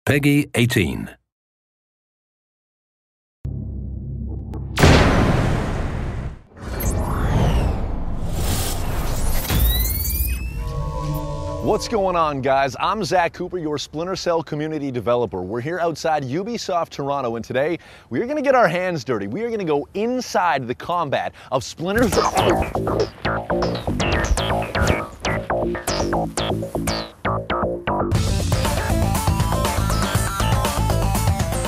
Peggy 18. What's going on, guys? I'm Zach Cooper, your Splinter Cell community developer. We're here outside Ubisoft Toronto, and today we are going to get our hands dirty. We are going to go inside the combat of Splinter Cell.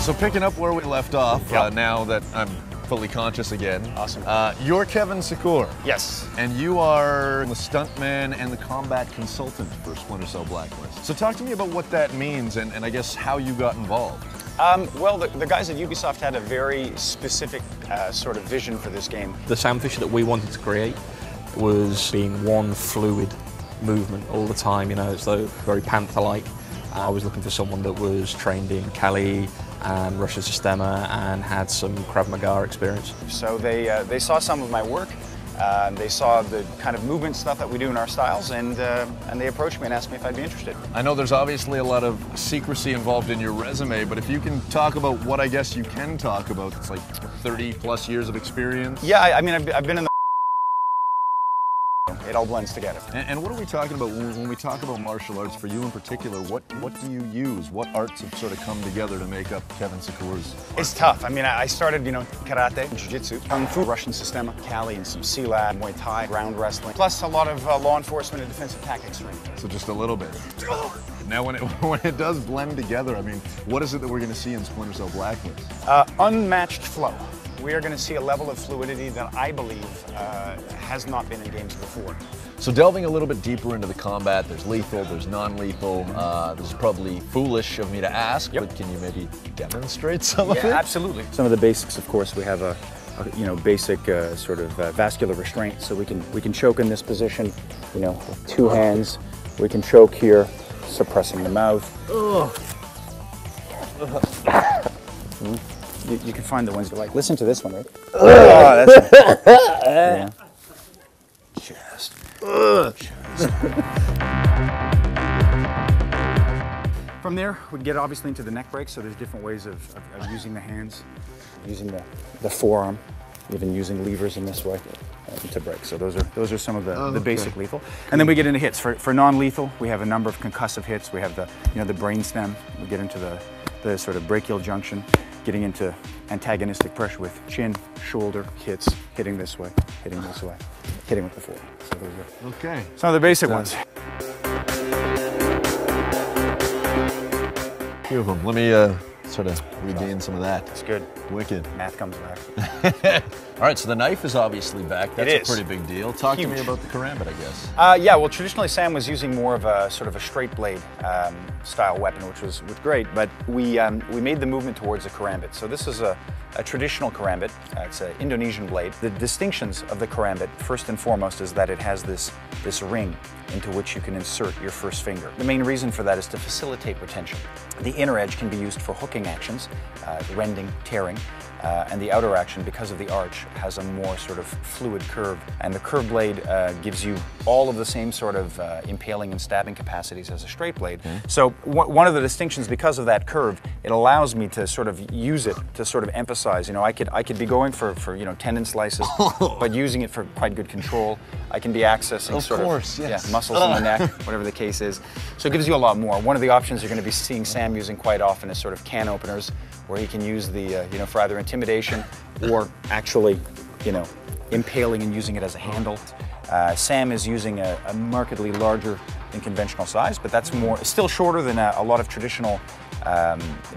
So picking up where we left off, now that I'm fully conscious again. Awesome. You're Kevin Secor. Yes. And you are the stuntman and the combat consultant for Splinter Cell Blacklist. So talk to me about what that means and I guess how you got involved. Well, the guys at Ubisoft had a very specific sort of vision for this game. The sound feature that we wanted to create was being one fluid movement all the time, you know, as though very Panther-like. I was looking for someone that was trained in Kali and Russian Sistema and had some Krav Maga experience. So they saw some of my work, they saw the kind of movement stuff that we do in our styles, and they approached me and asked me if I'd be interested. I know there's obviously a lot of secrecy involved in your resume, but if you can talk about what I guess you can talk about, it's like 30 plus years of experience. Yeah, I mean, I've been in the it all blends together. And what are we talking about when we talk about martial arts? For you in particular, what do you use? What arts have sort of come together to make up Kevin Secor's? It's tough. I mean, I started, you know, karate, jiu-jitsu, kung fu, Russian Sistema, Kali, and some Silat, Muay Thai, ground wrestling, plus a lot of law enforcement and defensive tactics training. So just a little bit. Now, when it does blend together, I mean, what is it that we're going to see in Splinter Cell Blacklist? Unmatched flow. We are going to see a level of fluidity that I believe has not been in games before. So delving a little bit deeper into the combat, there's lethal, there's non-lethal. This is probably foolish of me to ask, but can you maybe demonstrate some of it? Absolutely. Some of the basics, of course, we have a basic sort of vascular restraint, so we can choke in this position, you know, with two hands. We can choke here, suppressing the mouth. You can find the ones that like. Listen to this one, right? Oh, that's yeah. Chest. Chest. From there, we get obviously into the neck break. So there's different ways of using the hands, using the forearm, even using levers in this way to break. So those are some of the basic lethal. And then we get into hits. For non-lethal, we have a number of concussive hits. We have the brain stem. We get into the sort of brachial junction, getting into antagonistic pressure with chin, shoulder hits, hitting this way, hitting this way, hitting with the forearm. So those are some of the basic ones. Few of them. Let me sort of regain some of that. That's good. Wicked. Math comes back. All right, so the knife is obviously back. That's a pretty big deal. Talk to me about the karambit, I guess. Yeah, well, traditionally Sam was using more of a sort of a straight blade style weapon, which was great, but we made the movement towards a karambit. So this is a traditional karambit. It's an Indonesian blade. The distinctions of the karambit, first and foremost, is that it has this ring into which you can insert your first finger. The main reason for that is to facilitate retention. The inner edge can be used for hooking actions, rending, tearing, and the outer action, because of the arch, has a more sort of fluid curve. And the curved blade gives you all of the same sort of impaling and stabbing capacities as a straight blade. So one of the distinctions, because of that curve, it allows me to sort of use it to sort of emphasize, you know, I could be going for you know, tendon slices, but using it for quite good control. I can be accessing muscles in the neck, whatever the case is. So it gives you a lot more. One of the options you're going to be seeing Sam using quite often is sort of can openers, where he can use the, you know, for either intimidation or actually, you know, impaling and using it as a handle. Sam is using a markedly larger than conventional size, but that's still shorter than a lot of traditional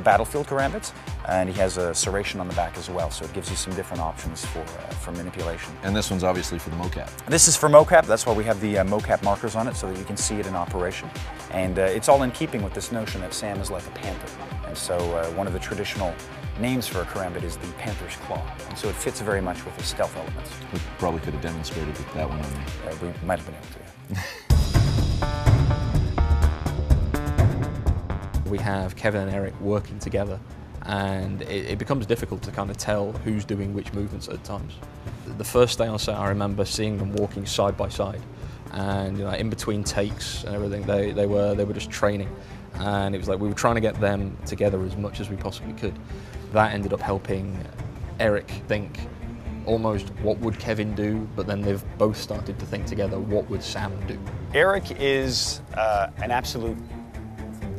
battlefield karambits, and he has a serration on the back as well, so it gives you some different options for manipulation. And this one's obviously for the mocap. This is for mocap. That's why we have the mocap markers on it, so that you can see it in operation. And it's all in keeping with this notion that Sam is like a panther. And so one of the traditional names for a karambit is the panther's claw. And so it fits very much with the stealth elements. We probably could have demonstrated that one on me. We might have been able to, yeah. We have Kevin and Eric working together, and it becomes difficult to kind of tell who's doing which movements at times. The first day on set, I remember seeing them walking side by side, and you know, in between takes and everything, they were just training. and it was like we were trying to get them together as much as we possibly could. That ended up helping Eric think almost what would Kevin do, but then they've both started to think together what would Sam do. Eric is an absolute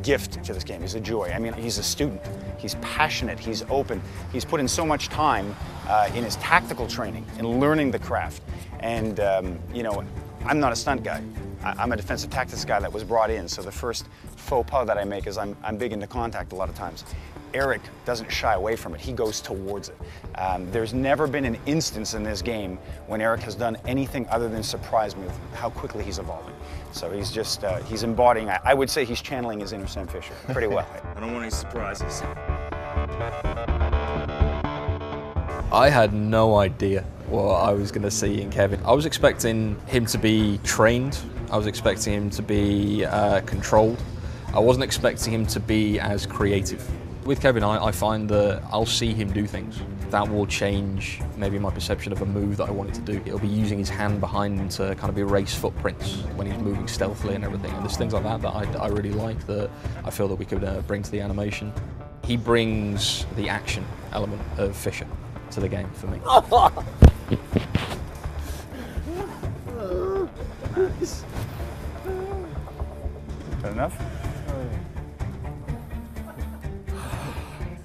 gift to this game. He's a joy. I mean, he's a student. He's passionate. He's open. He's put in so much time in his tactical training and learning the craft. And, you know, I'm not a stunt guy. I'm a defensive tactics guy that was brought in. So the first faux pas that I make is I'm big into contact a lot of times. Eric doesn't shy away from it. He goes towards it. There's never been an instance in this game when Eric has done anything other than surprise me with how quickly he's evolving. So he's just, he's embodying, I would say he's channeling his inner Sam Fisher pretty well. I don't want any surprises. I had no idea what I was going to see in Kevin. I was expecting him to be trained. I was expecting him to be controlled. I wasn't expecting him to be as creative. With Kevin, I find that I'll see him do things. That will change maybe my perception of a move that I wanted to do. It'll be using his hand behind him to kind of erase footprints when he's moving stealthily and everything. And there's things like that I really like, that I feel that we could bring to the animation. He brings the action element of Fisher to the game for me. Nice. Good enough?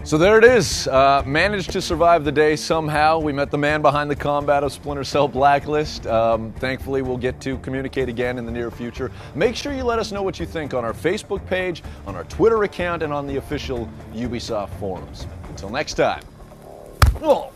So there it is. Managed to survive the day somehow. We met the man behind the combat of Splinter Cell Blacklist. Thankfully, we'll get to communicate again in the near future. Make sure you let us know what you think on our Facebook page, on our Twitter account, and on the official Ubisoft forums. Until next time. Oh.